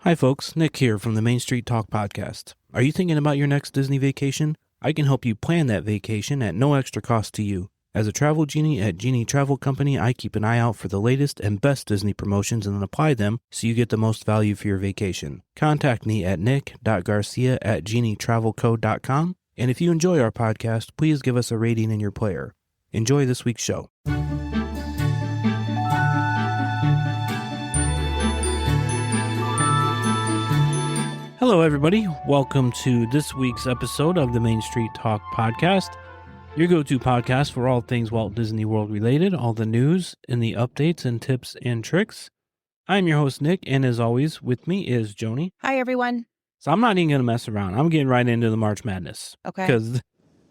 Hi folks, Nick here from the Main Street Talk podcast. Are you thinking about your next Disney vacation? I can help you plan that vacation at no extra cost to you. As a travel genie at Genie Travel Company, I keep an eye out for the latest and best Disney promotions and then apply them so you get the most value for your vacation. Contact me at nick.garcia@genietravelco.com. And if you enjoy our podcast, please give us a rating in your player. Enjoy this week's show. Hello, everybody. Welcome to this week's episode of the Main Street Talk podcast, your go-to podcast for all things Walt Disney World related, all the news and the updates and tips and tricks. I'm your host, Nick, and as always, with me is Joni. Hi, everyone. So I'm not even going to mess around. I'm getting right into the March Madness. Okay. Because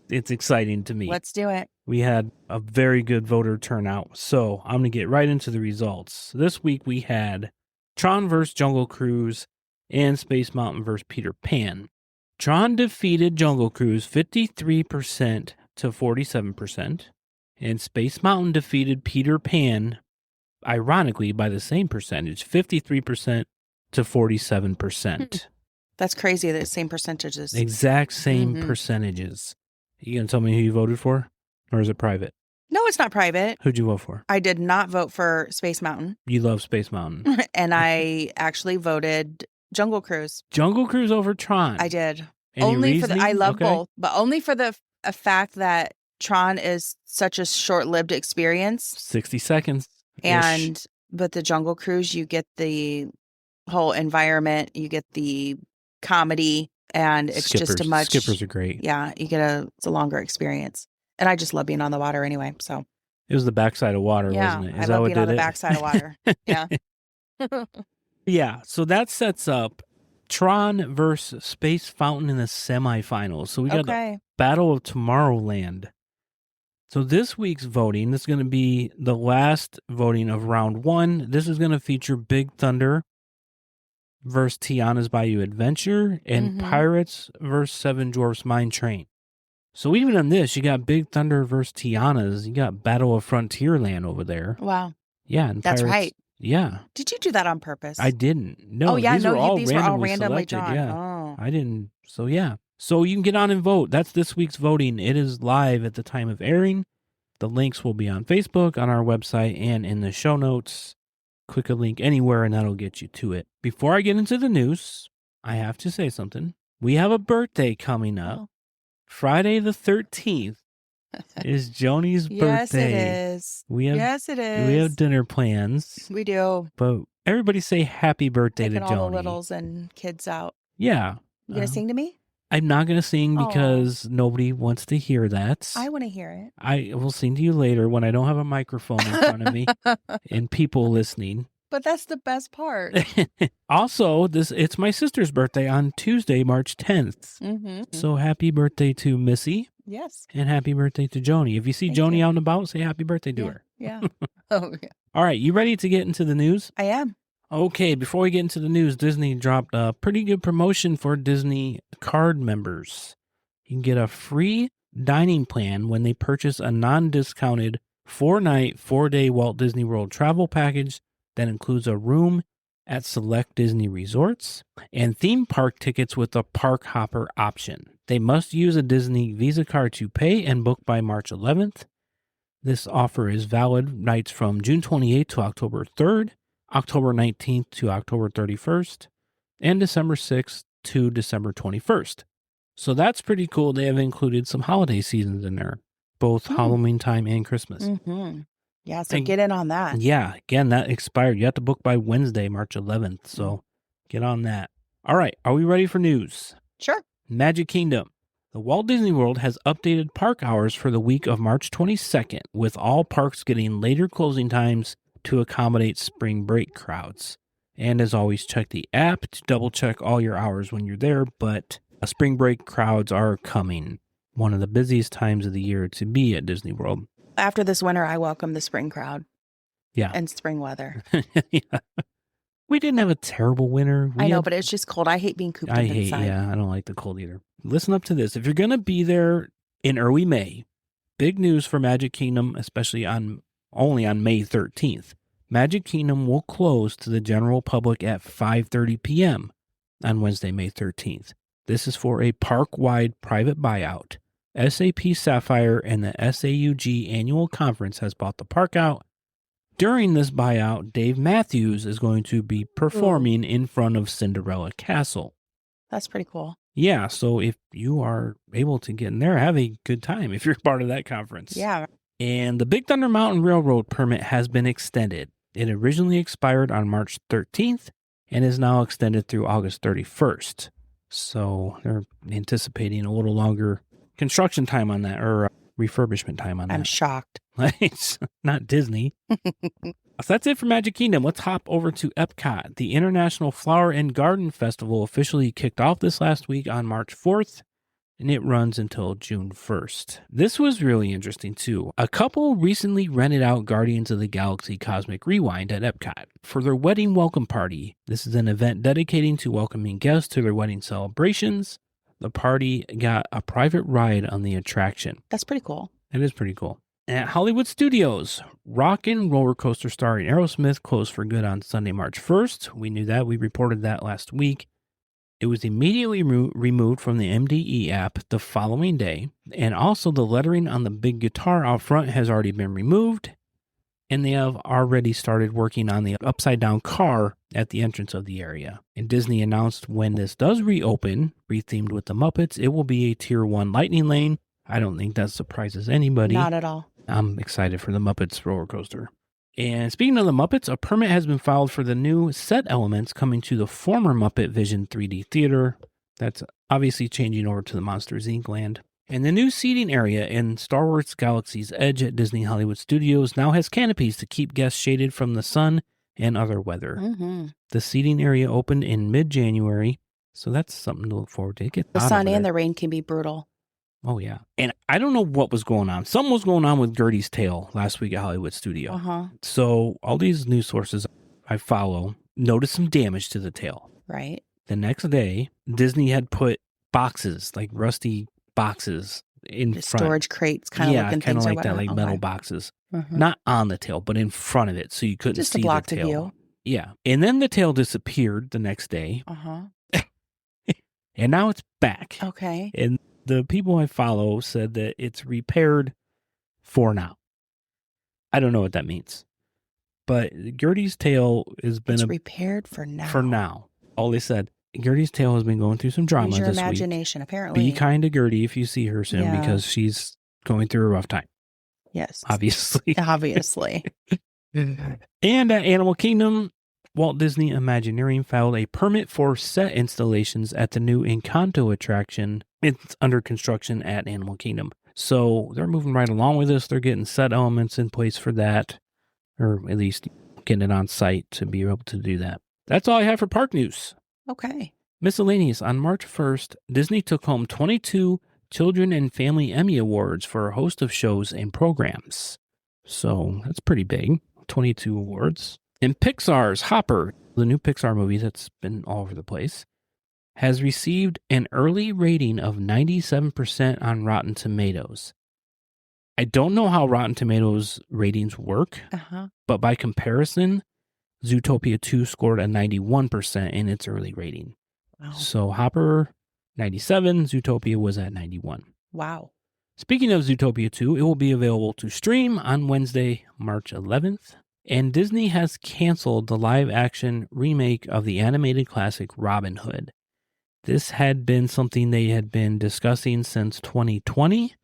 it's exciting to me. Let's do it. We had a very good voter turnout, so I'm going to get right into the results. This week we had TRON vs. Jungle Cruise and Space Mountain vs. Peter Pan. TRON defeated Jungle Cruise 53% to 47%, and Space Mountain defeated Peter Pan, ironically, by the same percentage, 53% to 47%. That's crazy, the same percentages. Exact same percentages. You going to tell me who you voted for, or is it private? No, it's not private. Who'd you vote for? I did not vote for Space Mountain. You love Space Mountain. And I actually voted Jungle Cruise. Jungle Cruise over TRON. I did. Any only reasoning? I love Okay. both, but only for the fact that TRON is such a short-lived experience. 60 seconds. But the Jungle Cruise, you get the whole environment, you get the comedy, and it's just a much. Skippers are great. Yeah, it's a longer experience. And I just love being on the water anyway. So It was the backside of water, wasn't it? I love being on the backside of water. Yeah. Yeah, so that sets up TRON versus Space Fountain in the semifinals. So we got the Battle of Tomorrowland. So this week's voting, this is going to be the last voting of round one. This is going to feature Big Thunder versus Tiana's Bayou Adventure and Pirates versus Seven Dwarfs Mine Train. So even on this, you got Big Thunder versus Tiana's. You got Battle of Frontierland over there. Wow. Yeah. And That's Pirates, right. Yeah. Did you do that on purpose? I didn't. No. Oh, yeah. These were all randomly selected. drawn. Yeah. Oh. I didn't. So, yeah. So you can get on and vote. That's this week's voting. It is live at the time of airing. The links will be on Facebook, on our website, and in the show notes. Click a link anywhere, and that'll get you to it. Before I get into the news, I have to say something. We have a birthday coming up. Oh. Friday the 13th is Joni's birthday. Yes, it is. Yes, it is. We have dinner plans. We do. But everybody say happy birthday Taking to Joni. all the littles and kids out. Yeah. You going to sing to me? I'm not going to sing because nobody wants to hear that. I want to hear it. I will sing to you later when I don't have a microphone in front of me and people listening. But that's the best part. Also, it's my sister's birthday on Tuesday, March 10th. Mm-hmm. So happy birthday to Missy. Yes. And happy birthday to Joni. If you see Joni out and about, say happy birthday to her. Yeah. Oh, yeah. All right. You ready to get into the news? I am. Okay. Before we get into the news, Disney dropped a pretty good promotion for Disney card members. You can get a free dining plan when they purchase a non-discounted 4-night, 4-day Walt Disney World travel package that includes a room at select Disney resorts and theme park tickets with a park hopper option. They must use a Disney Visa card to pay and book by March 11th. This offer is valid nights from June 28th to October 3rd, October 19th to October 31st, and December 6th to December 21st. So that's pretty cool. They have included some holiday seasons in there, both Halloween time and Christmas. Mm-hmm. Yeah, so get in on that. Yeah, again, that expired. You have to book by Wednesday, March 11th. So get on that. All right, are we ready for news? Sure. Magic Kingdom. The Walt Disney World has updated park hours for the week of March 22nd, with all parks getting later closing times to accommodate spring break crowds. And as always, check the app to double check all your hours when you're there, but spring break crowds are coming. One of the busiest times of the year to be at Disney World. After this winter, I welcome the spring crowd. Yeah. And spring weather. Yeah. We didn't have a terrible winter. I know, but it's just cold. I hate being cooped up inside. Yeah, I don't like the cold either. Listen up to this. If you're going to be there in early May, big news for Magic Kingdom, especially only on May 13th. Magic Kingdom will close to the general public at 5:30 p.m. on Wednesday, May 13th. This is for a park-wide private buyout. SAP Sapphire and the SAUG annual conference has bought the park out. During this buyout, Dave Matthews is going to be performing in front of Cinderella Castle. That's pretty cool. Yeah, so if you are able to get in there, have a good time if you're part of that conference. Yeah. And the Big Thunder Mountain Railroad permit has been extended. It originally expired on March 13th and is now extended through August 31st. So they're anticipating a little longer construction time on that, or refurbishment time on that. I'm shocked. It's not Disney. So that's it for Magic Kingdom. Let's hop over to EPCOT. The International Flower and Garden Festival officially kicked off this last week on March 4th, and it runs until June 1st. This was really interesting too. A couple recently rented out Guardians of the Galaxy Cosmic Rewind at EPCOT for their wedding welcome party. This is an event dedicated to welcoming guests to their wedding celebrations. The party got a private ride on the attraction. That's pretty cool. It is pretty cool. At Hollywood Studios, Rockin' Roller Coaster Starring Aerosmith closed for good on Sunday, March 1st. We knew that. We reported that last week. It was immediately removed from the MDE app the following day, and also the lettering on the big guitar out front has already been removed, and they have already started working on the upside-down car at the entrance of the area. And Disney announced when this does reopen, rethemed with the Muppets, it will be a Tier 1 lightning lane. I don't think that surprises anybody. Not at all. I'm excited for the Muppets roller coaster. And speaking of the Muppets, a permit has been filed for the new set elements coming to the former Muppet Vision 3D Theater. That's obviously changing over to the Monsters, Inc. land. And the new seating area in Star Wars Galaxy's Edge at Disney Hollywood Studios now has canopies to keep guests shaded from the sun and other weather. Mm-hmm. The seating area opened in mid-January, so that's something to look forward to. The sun and the rain can be brutal. Oh, yeah. And I don't know what was going on. Something was going on with Gertie's tail last week at Hollywood Studio. Uh-huh. So all these news sources I follow noticed some damage to the tail. Right. The next day, Disney had put boxes, like rusty boxes in front. Storage crates kind of looking things. Yeah, kind of like that, like metal boxes. Mm-hmm. Not on the tail, but in front of it, so you couldn't see the tail. Just to block the view. Yeah. And then the tail disappeared the next day. Uh-huh. And now it's back. Okay. And the people I follow said that it's repaired for now. I don't know what that means. But Gertie's tail has been repaired for now. For now. All they said, Gertie's tail has been going through some drama this week. Use your imagination, apparently. Be kind to Gertie if you see her soon because she's going through a rough time. Yes. Obviously. Obviously. And at Animal Kingdom, Walt Disney Imagineering filed a permit for set installations at the new Encanto attraction. It's under construction at Animal Kingdom. So they're moving right along with this. They're getting set elements in place for that, or at least getting it on site to be able to do that. That's all I have for park news. Okay. Miscellaneous. On March 1st, Disney took home 22 Children and Family Emmy Awards for a host of shows and programs. So that's pretty big. 22 awards. And Pixar's Hopper, the new Pixar movie that's been all over the place, has received an early rating of 97% on Rotten Tomatoes. I don't know how Rotten Tomatoes ratings work, but by comparison, Zootopia 2 scored a 91% in its early rating. Wow. So Hopper, 97, Zootopia was at 91. Wow. Speaking of Zootopia 2, it will be available to stream on Wednesday, March 11th. And Disney has canceled the live-action remake of the animated classic Robin Hood. This had been something they had been discussing since 2020.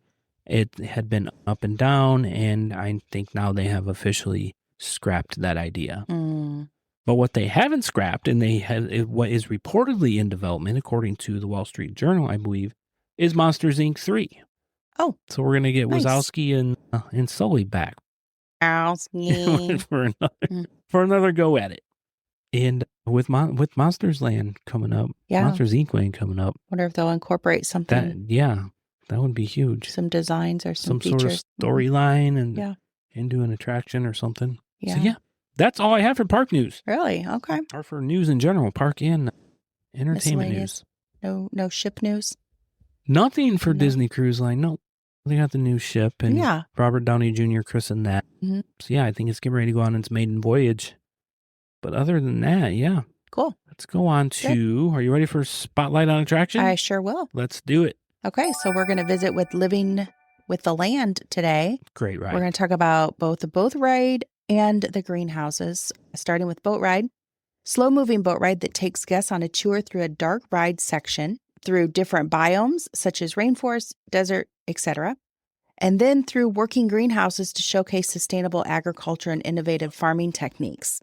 It had been up and down, and I think now they have officially scrapped that idea. But what they haven't scrapped, and what is reportedly in development, according to the Wall Street Journal, I believe, is Monsters, Inc. 3. Oh. So we're going to get Wazowski and Sully back. for another go at it. And with Monsters Land coming up, Monsters Inc. Land coming up. Wonder if they'll incorporate something. That would be huge. Some designs or some sort of storyline and into an attraction or something. Yeah. So that's all I have for park news. Really? Okay. Or for news in general, park and entertainment news. No ship news? Nothing for Disney Cruise Line. No. They got the new ship, and Yeah. Robert Downey Jr. christened that. Mhm. So yeah, I think it's getting ready to go on its maiden voyage. But other than that, yeah. Cool. Let's go on to, are you ready for Spotlight on Attraction? I sure will. Let's do it. Okay, so we're going to visit with Living with the Land today. Great ride. We're going to talk about both the boat ride and the greenhouses, starting with boat ride. Slow-moving boat ride that takes guests on a tour through a dark ride section, through different biomes such as rainforest, desert, etc., and then through working greenhouses to showcase sustainable agriculture and innovative farming techniques.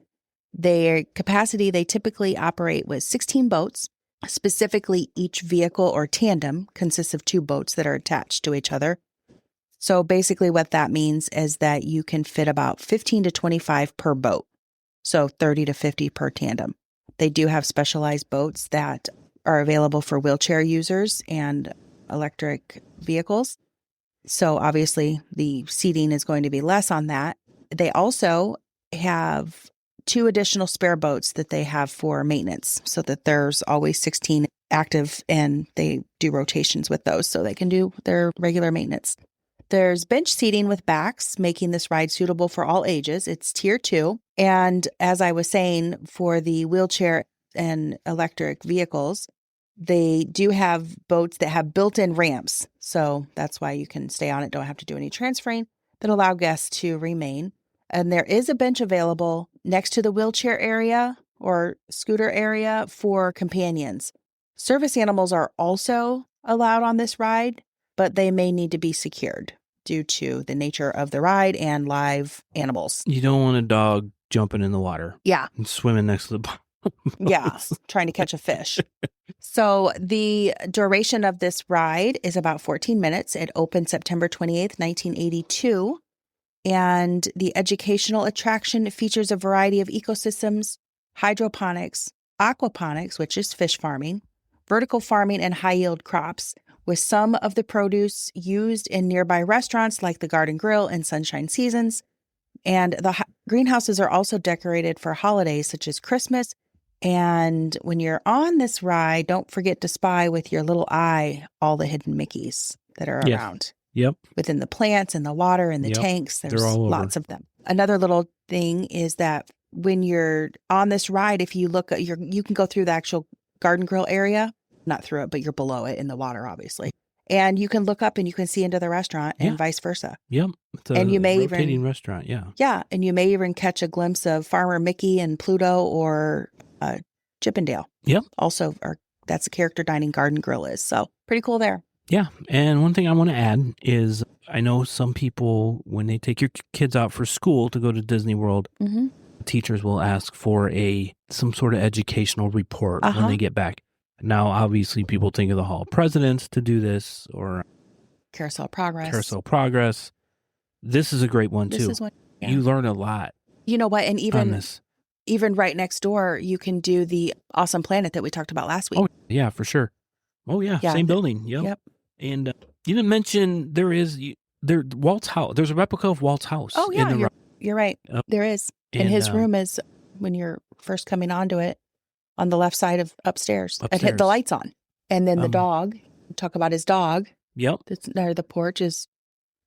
Their capacity, they typically operate with 16 boats. Specifically, each vehicle or tandem consists of 2 boats that are attached to each other. So basically what that means is that you can fit about 15 to 25 per boat. So 30 to 50 per tandem. They do have specialized boats that are available for wheelchair users and electric vehicles. So obviously the seating is going to be less on that. They also have 2 additional spare boats that they have for maintenance so that there's always 16 active and they do rotations with those so they can do their regular maintenance. There's bench seating with backs, making this ride suitable for all ages. It's tier 2. And as I was saying, for the wheelchair and electric vehicles, they do have boats that have built-in ramps. So that's why you can stay on it, don't have to do any transferring, that allow guests to remain. And there is a bench available next to the wheelchair area or scooter area for companions. Service animals are also allowed on this ride, but they may need to be secured due to the nature of the ride and live animals. You don't want a dog jumping in the water. Yeah. And swimming next to the boat. Yeah, trying to catch a fish. So the duration of this ride is about 14 minutes. It opened September 28th, 1982. And the educational attraction features a variety of ecosystems, hydroponics, aquaponics, which is fish farming, vertical farming, and high-yield crops, with some of the produce used in nearby restaurants like the Garden Grill and Sunshine Seasons. And the greenhouses are also decorated for holidays such as Christmas. And when you're on this ride, don't forget to spy with your little eye all the hidden Mickeys that are around. Yep. Within the plants and the water and the tanks, there's lots of them. Another little thing is that when you're on this ride, if you look at you can go through the actual Garden Grill area, not through it, but you're below it in the water, obviously. And you can look up and you can see into the restaurant and vice versa. Yep. It's a rotating restaurant, Yeah, and you may even catch a glimpse of Farmer Mickey and Pluto or Chippendale. Yep. Also, that's a character dining Garden Grill is. So pretty cool there. Yeah. And one thing I want to add is I know some people, when they take your kids out for school to go to Disney World, teachers will ask for some sort of educational report when they get back. Now, obviously, people think of the Hall of Presidents to do this or Carousel Progress. This is a great one, too. This is one. Yeah. You learn a lot. You know what? And even right next door, you can do the Awesome Planet that we talked about last week. Oh, yeah, for sure. Oh, yeah. Same building. Yep. And you didn't mention Walt's house. There's a replica of Walt's house. Oh, yeah. You're right. There is. And his room is, when you're first coming onto it, on the left side of upstairs. And hit the lights on. And then the dog, talk about his dog. Yep. The porch is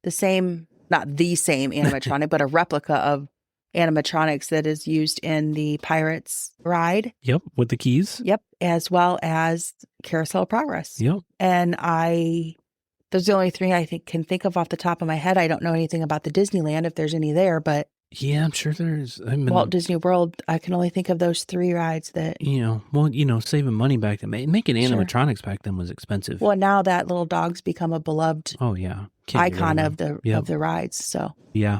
the same, not the same animatronic, but a replica of animatronics that is used in the Pirates ride. Yep, with the keys. Yep, as well as Carousel Progress. Yep. And there's the only 3 I can think of off the top of my head. I don't know anything about the Disneyland, if there's any there, but yeah, I'm sure there's. Walt Disney World, I can only think of those 3 rides that... saving money back then. Making animatronics back then was expensive. Well, now that little dog's become a beloved icon of the rides, so... Yeah.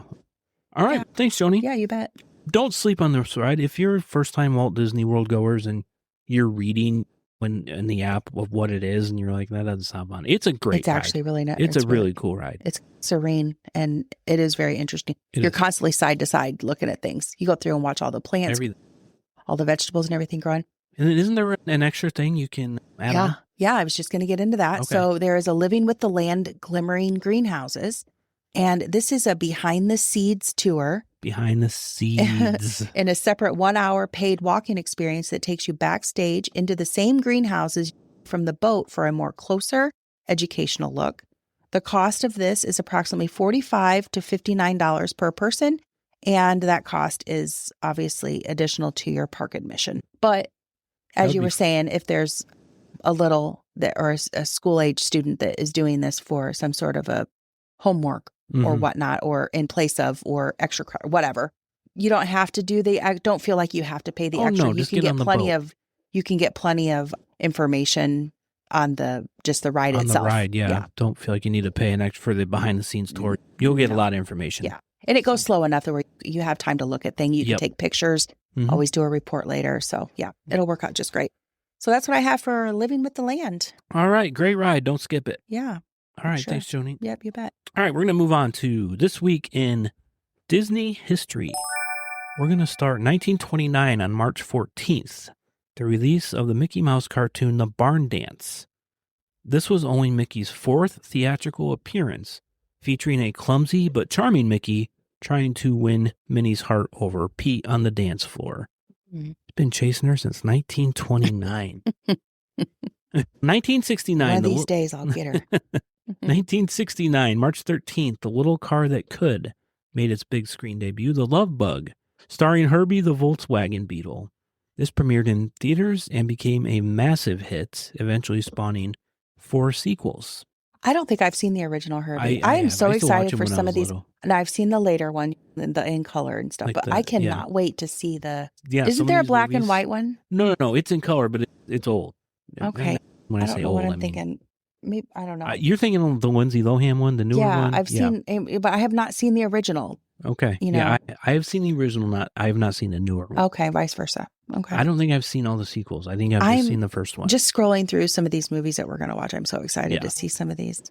All right. Yeah. Thanks, Joni. Yeah, you bet. Don't sleep on this ride. If you're first-time Walt Disney World goers and you're reading in the app of what it is and you're like, that doesn't sound fun. It's a great ride. It's actually really nice. It's a really cool ride. It's serene and it is very interesting. You're constantly side to side looking at things. You go through and watch all the plants, all the vegetables and everything growing. And isn't there an extra thing you can add on? Yeah, I was just going to get into that. Okay. So there is a Living with the Land glimmering greenhouses. And this is a behind the seeds tour. Behind the seeds. In a separate 1-hour paid walking experience that takes you backstage into the same greenhouses from the boat for a more closer educational look. The cost of this is approximately $45 to $59 per person, and that cost is obviously additional to your park admission. But as you were saying, if there's a little that or a school-age student that is doing this for some sort of a homework or whatnot, or in place of, or extra, whatever, you don't have to do I don't feel like you have to pay the extra. No, you can get plenty of information on the ride on itself. The ride, yeah. Don't feel like you need to pay an extra for the behind-the-scenes tour. You'll get a lot of information. Yeah. And it goes slow enough where you have time to look at things. You can take pictures, always do a report later. So, yeah, it'll work out just great. So that's what I have for Living with the Land. All right. Great ride. Don't skip it. Yeah. All right. Sure. Thanks, Joni. Yep, you bet. All right. We're going to move on to This Week in Disney History. We're going to start 1929 on March 14th, the release of the Mickey Mouse cartoon, The Barn Dance. This was only Mickey's fourth theatrical appearance, featuring a clumsy but charming Mickey trying to win Minnie's heart over Pete on the dance floor. He's been chasing her since 1929. 1969. One of these days I'll get her. 1969, March 13th, The Little Car That Could made its big screen debut, The Love Bug, starring Herbie the Volkswagen Beetle. This premiered in theaters and became a massive hit, eventually spawning 4 sequels. I don't think I've seen the original Herbie. I am so excited for some of these. Little. And I've seen the later one, in color and stuff, but I cannot wait to see Isn't there a black and white one? No. It's in color, but it's old. Okay. When I say old, I'm thinking. Maybe, I don't know. You're thinking of the Lindsay Lohan one, the newer one? Yeah, I've seen, but I have not seen the original. Okay. Yeah, I have seen the original. I have not seen the newer one. Okay, vice versa. Okay. I don't think I've seen all the sequels. I think I've just seen the first one. Just scrolling through some of these movies that we're going to watch. I'm so excited to see some of these.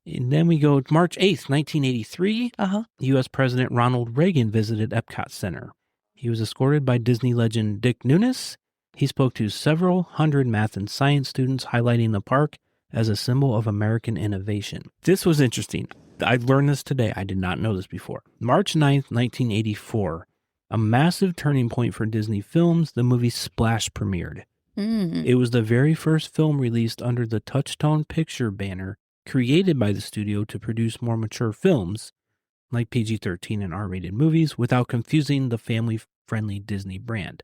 And then we go to March 8th, 1983. U.S. President Ronald Reagan visited EPCOT Center. He was escorted by Disney legend Dick Nunis. He spoke to several hundred math and science students, highlighting the park as a symbol of American innovation. This was interesting. I learned this today. I did not know this before. March 9th, 1984. A massive turning point for Disney films, the movie Splash premiered. It was the very first film released under the Touchstone Picture banner, created by the studio to produce more mature films, like PG-13 and R-rated movies, without confusing the family-friendly Disney brand.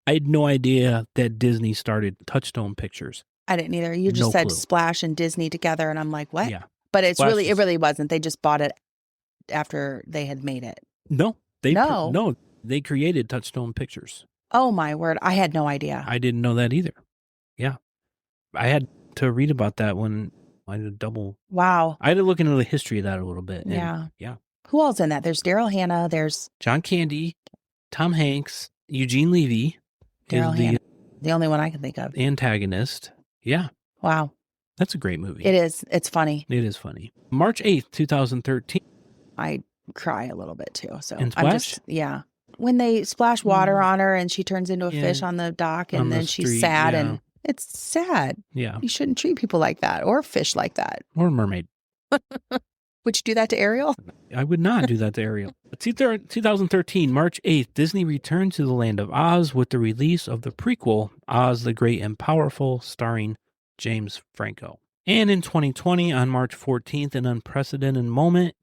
I had no idea that Disney started Touchstone Pictures. I didn't either. You just said Splash and Disney together, and I'm like, what? Yeah. But it really wasn't. They just bought it after they had made it. No. They created Touchstone Pictures. Oh, my word. I had no idea. I didn't know that either. Yeah. I had to read about that when I did a double. Wow. I had to look into the history of that a little bit. Yeah. Yeah. Who else in that? There's Daryl Hannah. There's John Candy, Tom Hanks, Eugene Levy. Daryl Hannah. The only one I can think of. Antagonist. Yeah. Wow. That's a great movie. It is. It's funny. It is funny. March 8th, 2013. I cry a little bit too. So and Splash? Yeah. When they splash water on her and she turns into a fish on the dock and then she's sad and it's sad. Yeah. You shouldn't treat people like that or fish like that. Or a mermaid. Would you do that to Ariel? I would not do that to Ariel. 2013, March 8th, Disney returned to the Land of Oz with the release of the prequel, Oz the Great and Powerful, starring James Franco. And in 2020, on March 14th, an unprecedented moment,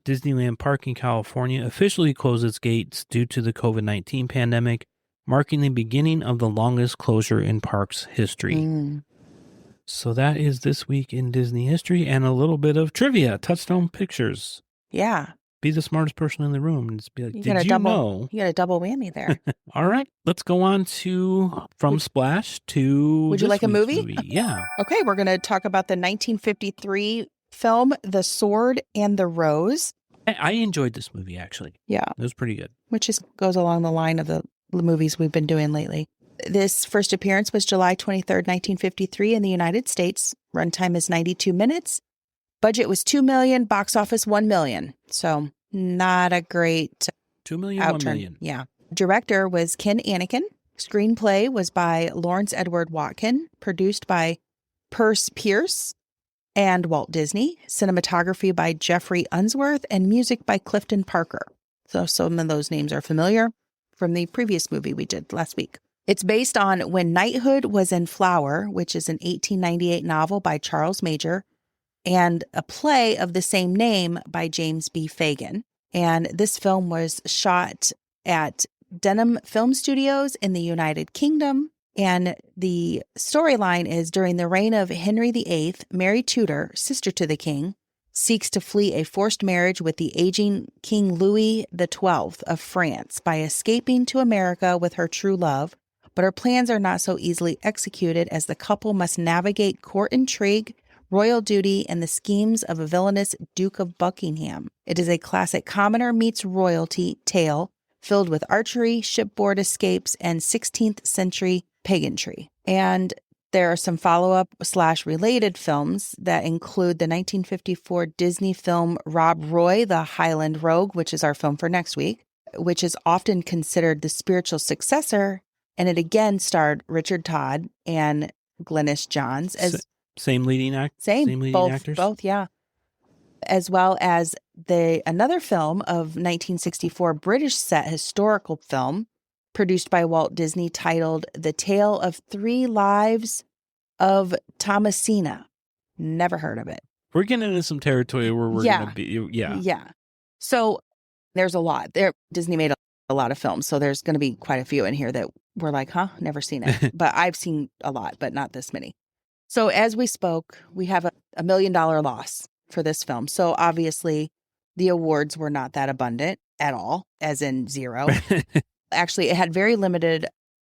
Disneyland Park in California officially closed its gates due to the COVID-19 pandemic, marking the beginning of the longest closure in parks history. So that is This Week in Disney History and a little bit of trivia, Touchstone Pictures. Yeah. Be the smartest person in the room and just be like, did you know? You got a double whammy there. All right. Let's go on to From Splash to Would you like a movie? Yeah. Okay. We're going to talk about the 1953 film, The Sword and the Rose. I enjoyed this movie, actually. Yeah. It was pretty good. Which goes along the line of the movies we've been doing lately. This first appearance was July 23rd, 1953 in the United States. Runtime is 92 minutes. Budget was $2 million, box office $1 million. So not a great $2 million, outturn. $1 million. Yeah. Director was Ken Anakin. Screenplay was by Lawrence Edward Watkin. Produced by Perce Pierce and Walt Disney. Cinematography by Jeffrey Unsworth and music by Clifton Parker. So some of those names are familiar from the previous movie we did last week. It's based on When Knighthood Was in Flower, which is an 1898 novel by Charles Major, and a play of the same name by James B. Fagan. And this film was shot at Denham Film Studios in the United Kingdom. And the storyline is during the reign of Henry VIII, Mary Tudor, sister to the king, seeks to flee a forced marriage with the aging King Louis XII of France by escaping to America with her true love. But her plans are not so easily executed as the couple must navigate court intrigue, royal duty, and the schemes of a villainous Duke of Buckingham. It is a classic commoner meets royalty tale filled with archery, shipboard escapes, and 16th century pageantry. And there are some follow-up/related films that include the 1954 Disney film Rob Roy, The Highland Rogue, which is our film for next week, which is often considered the spiritual successor. And it again starred Richard Todd and Glynis Johns as same leading actors. Both, yeah. As well as another film of 1964 British set historical film produced by Walt Disney titled The Tale of Three Lives of Thomasina. Never heard of it. We're getting into some territory where we're going to be. Yeah. So there's a lot there. Disney made a lot of films. So there's going to be quite a few in here that we're like, never seen it. But I've seen a lot, but not this many. So as we spoke, we have a $1 million loss for this film. So obviously the awards were not that abundant at all, as in zero. Actually, it had very limited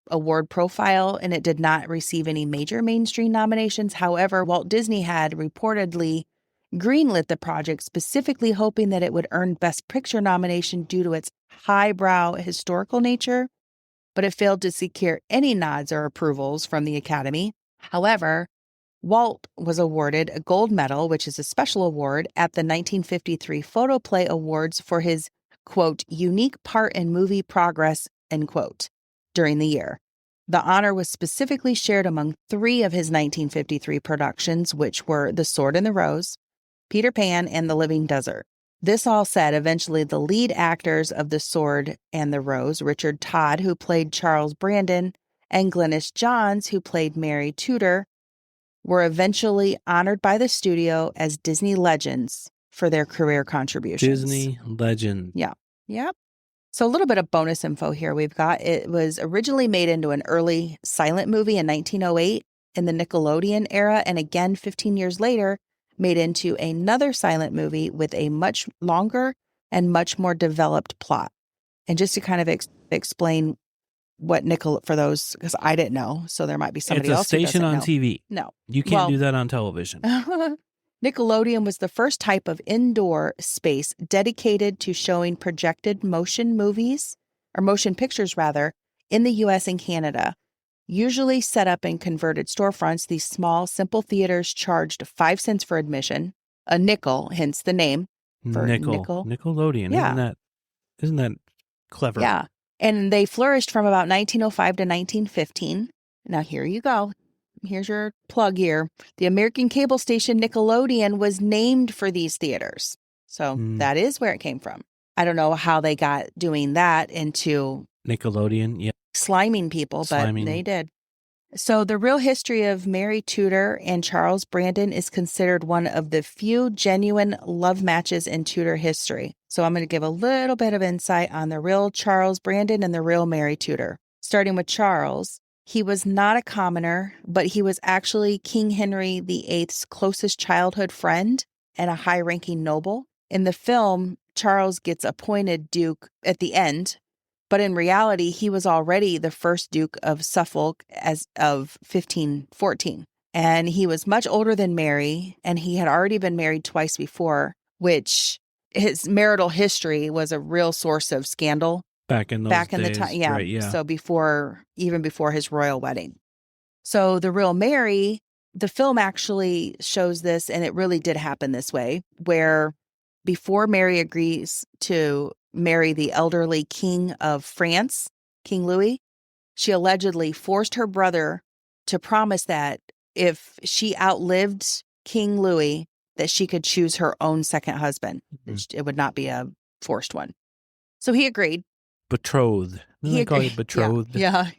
award profile and it did not receive any major mainstream nominations. However, Walt Disney had reportedly greenlit the project specifically hoping that it would earn Best Picture nomination due to its highbrow historical nature, but it failed to secure any nods or approvals from the Academy. However, Walt was awarded a gold medal, which is a special award, at the 1953 Photoplay Awards for his, quote, unique part in movie progress, end quote, during the year. The honor was specifically shared among three of his 1953 productions, which were The Sword and the Rose, Peter Pan, and The Living Desert. This all said, eventually the lead actors of The Sword and the Rose, Richard Todd, who played Charles Brandon, and Glynis Johns, who played Mary Tudor, were eventually honored by the studio as Disney legends for their career contributions. Disney legend. Yeah. Yep. So a little bit of bonus info here we've got. It was originally made into an early silent movie in 1908 in the Nickelodeon era, and again 15 years later, made into another silent movie with a much longer and much more developed plot. And just to kind of explain what for those, because I didn't know, so there might be somebody else who doesn't know. It's a station on TV. No. You can't do that on television. Nickelodeon was the first type of indoor space dedicated to showing projected motion movies, or motion pictures rather, in the U.S. and Canada. Usually set up in converted storefronts, these small, simple theaters charged 5 cents for admission, a nickel, hence the name. For nickel. Nickelodeon. Yeah. Isn't that clever? Yeah. And they flourished from about 1905 to 1915. Now, here you go. Here's your plug here. The American cable station Nickelodeon was named for these theaters. So that is where it came from. I don't know how they got doing that into Nickelodeon, yeah. Sliming people, but they did. So the real history of Mary Tudor and Charles Brandon is considered one of the few genuine love matches in Tudor history. So I'm going to give a little bit of insight on the real Charles Brandon and the real Mary Tudor. Starting with Charles, he was not a commoner, but he was actually King Henry VIII's closest childhood friend and a high-ranking noble. In the film, Charles gets appointed Duke at the end, but in reality, he was already the first Duke of Suffolk as of 1514. And he was much older than Mary, and he had already been married twice before, which his marital history was a real source of scandal. Back in the time, yeah. Right, yeah. So even before his royal wedding. So the real Mary, the film actually shows this, and it really did happen this way, where before Mary agrees to marry the elderly king of France, King Louis, she allegedly forced her brother to promise that if she outlived King Louis, that she could choose her own second husband. Mm-hmm. It would not be a forced one. So he agreed. Betrothed. Didn't they call it betrothed? Yeah.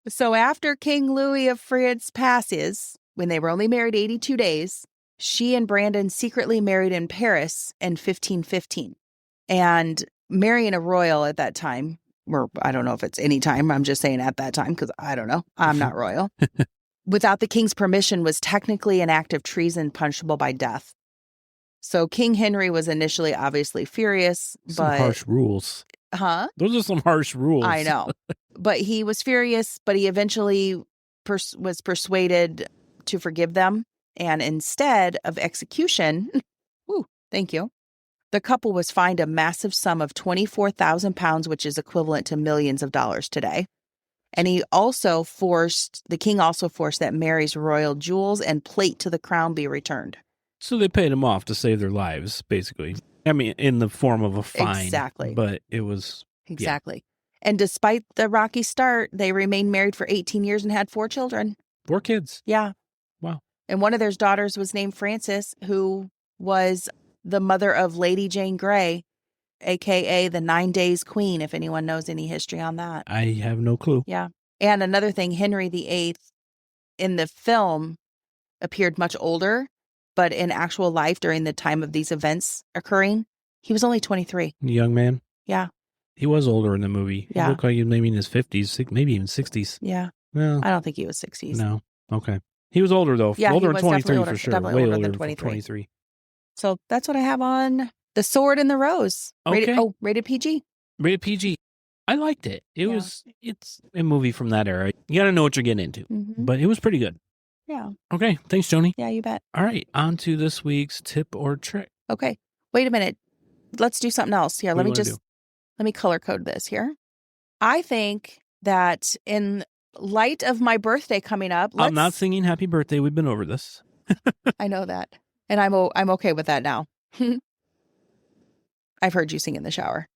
So after King Louis of France passes, when they were only married 82 days, She and Brandon secretly married in Paris in 1515. And marrying a royal at that time, or I don't know if it's any time, I'm just saying at that time because I don't know, I'm not royal, without the king's permission was technically an act of treason punishable by death. So King Henry was initially obviously furious, Some but... harsh rules. Huh? Those are some harsh rules. I know. But he was furious, but he eventually was persuaded to forgive them. And instead of execution, thank you, the couple was fined a massive sum of 24,000 pounds, which is equivalent to millions of dollars today. And the king also forced that Mary's royal jewels and plate to the crown be returned. So they paid them off to save their lives, basically. I mean, in the form of a fine. Exactly. But it was... Exactly. Yeah. And despite the rocky start, they remained married for 18 years and had 4 children. 4 kids. Yeah. Wow. And one of their daughters was named Frances, who was the mother of Lady Jane Grey, a.k.a. the 9 Days Queen, if anyone knows any history on that. I have no clue. Yeah. And another thing, Henry VIII in the film appeared much older, but in actual life during the time of these events occurring, he was only 23. Young man? Yeah. He was older in the movie. Yeah. He looked like he was maybe in his 50s, maybe even 60s. Yeah. Well, I don't think he was 60s. No. Okay. He was older, though. Yeah, older he than was 23 definitely for sure. definitely Way older older than than 23. So that's what I have on The Sword and the Rose. Okay. Rated PG. Rated PG. I liked it. It's a movie from that era. You got to know what you're getting into. Mm-hmm. But it was pretty good. Yeah. Okay. Thanks, Joni. Yeah, you bet. All right. On to this week's tip or trick. Okay. Wait a minute. Let's do something else here. What Let do you me color code this here. I think that in light of my birthday coming up, I'm not singing happy birthday. We've been over this. I know that. And I'm okay with that now. I've heard you sing in the shower.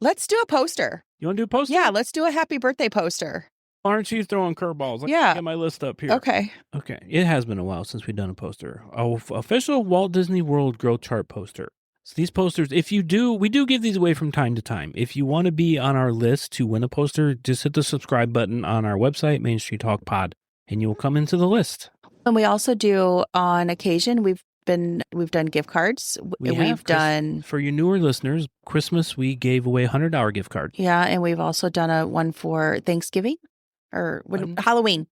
Let's do a poster. You want to do a poster? Yeah, let's do a happy birthday poster. Why aren't you throwing curveballs? Yeah. Get my list up here. Okay. Okay. It has been a while since we've done a poster. Official Walt Disney World Growth Chart poster. So these posters, we do give these away from time to time. If you want to be on our list to win a poster, just hit the subscribe button on our website, Main Street Talk Pod, and you will come into the list. And we also do, on occasion, we've done gift cards. We've done, for your newer listeners, Christmas we gave away $100 gift card. Yeah, and we've also done one for Thanksgiving or Halloween.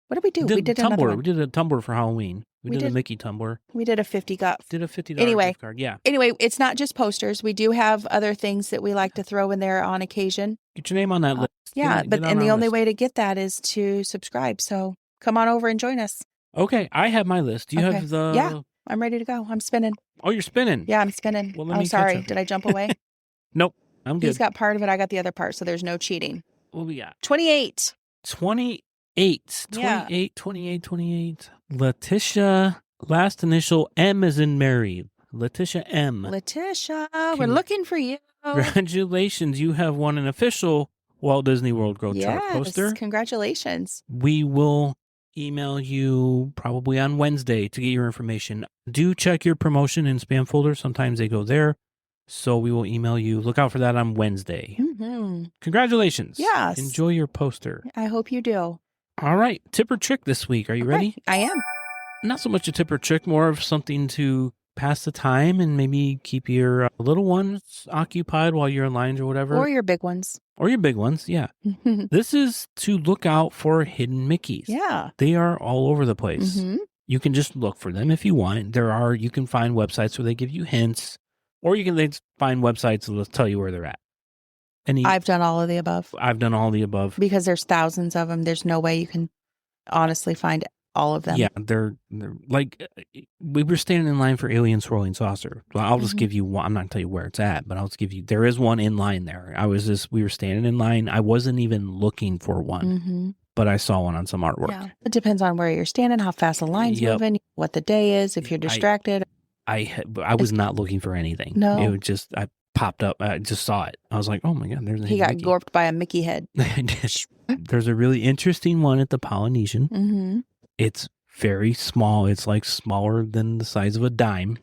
What did we do? We did another one. We did a tumbler for Halloween. We did a Mickey tumbler. We did a $50 gift card. Yeah. Anyway, it's not just posters. We do have other things that we like to throw in there on occasion. Get your name on that list. Yeah, and the only way to get that is to subscribe. So come on over and join us. Okay, I have my list. Do you have the... Yeah, I'm ready to go. I'm spinning. Oh, you're spinning? Yeah, I'm spinning. Well, let me sorry. catch up. Did I jump away? Nope, I'm good. He's got part of it. I got the other part, so there's no cheating. What we got? 28. 28. Yeah. 28. Letitia, last initial M as in Mary. Letitia M. Letitia, we're looking for you. Congratulations. You have won an official Walt Disney World Growth Chart poster. Yes, congratulations. We will email you probably on Wednesday to get your information. Do check your promotion and spam folder. Sometimes they go there. So we will email you. Look out for that on Wednesday. Mm-hmm. Congratulations. Yes. Enjoy your poster. I hope you do. All right. Tip or trick this week. Are you ready? I am. Not so much a tip or trick, more of something to pass the time and maybe keep your little ones occupied while you're in lines or whatever. Or your big ones. Or your big ones, yeah. This is to look out for hidden Mickeys. Yeah. They are all over the place. Mm-hmm. You can just look for them if you want. You can find websites where they give you hints, or you can find websites that will tell you where they're at. I've done all of the above. I've done all the above. Because there's thousands of them. There's no way you can honestly find all of them. Yeah, they're like, we were standing in line for Alien Swirling Saucer. Well, I'll just give you one. I'm not going to tell you where it's at, but I'll just give you, there is one in line there. We were standing in line. I wasn't even looking for one, but I saw one on some artwork. Yeah. It depends on where you're standing, how fast the line's moving, what the day is, if you're distracted. I was not looking for anything. No. It was just, I popped up. I just saw it. I was like, oh my God, there's a He got Mickey. gorped by a Mickey head. There's a really interesting one at the Polynesian. Mm-hmm. It's very small. It's like smaller than the size of a dime.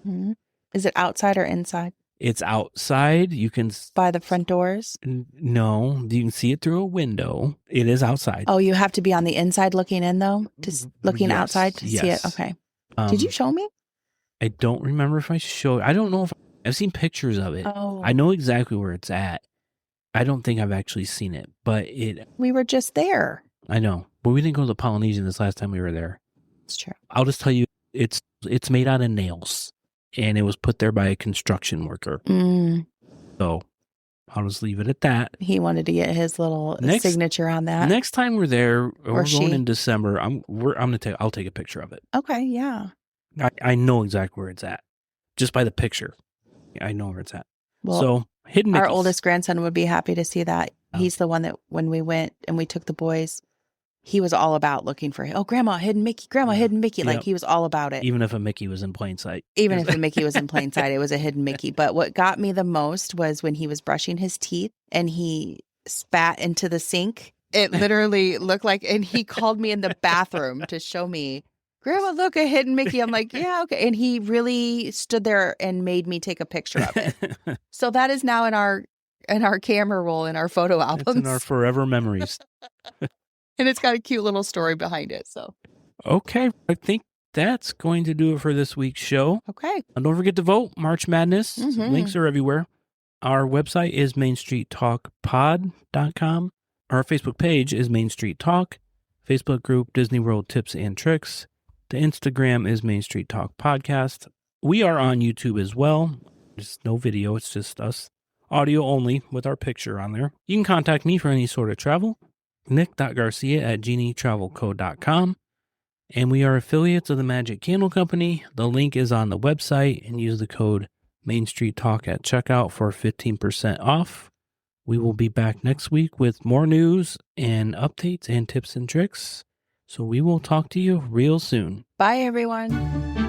Mm-hmm. Is it outside or inside? It's outside. You can... By the front doors? No, you can see it through a window. It is outside. Oh, you have to be on the inside looking in, though? Looking outside to see it? Okay. Did you show me? I don't remember if I showed. I don't know if I've seen pictures of it. Oh. I know exactly where it's at. I don't think I've actually seen it, but we were just there. I know, but we didn't go to the Polynesian this last time we were there. It's true. I'll just tell you, it's made out of nails, and it was put there by a construction worker. So I'll just leave it at that. He wanted to get his little signature on that. Next time we're there, we're going in December. I'll take a picture of it. Okay, yeah. I know exactly where it's at, just by the picture. I know where it's at. Well, so hidden Mickeys. Our oldest grandson would be happy to see that. He's the one that when we went and we took the boys, he was all about looking for him. Oh, Grandma, hidden Mickey. Grandma, hidden Mickey. Yep. Like he was all about it. Even if a Mickey was in plain sight. Even if a Mickey was in plain sight, it was a hidden Mickey. But what got me the most was when he was brushing his teeth and he spat into the sink. It literally looked like, and he called me in the bathroom to show me, Grandma, look, a hidden Mickey. I'm like, yeah, okay. And he really stood there and made me take a picture of it. So that is now in our camera roll in our photo albums. It's in our forever memories. And it's got a cute little story behind it. So, okay, I think that's going to do it for this week's show. Okay. And don't forget to vote. March Madness. Links are everywhere. Our website is mainstreettalkpod.com. Our Facebook page is Main Street Talk. Facebook group Disney World Tips and Tricks. The Instagram is Main Street Talk Podcast. We are on YouTube as well. There's no video. It's just us. Audio only with our picture on there. You can contact me for any sort of travel. Nick.Garcia@genietravelco.com. And we are affiliates of the Magic Candle Company. The link is on the website, and use the code Main Street Talk at checkout for 15% off. We will be back next week with more news and updates and tips and tricks. So we will talk to you real soon. Bye, everyone.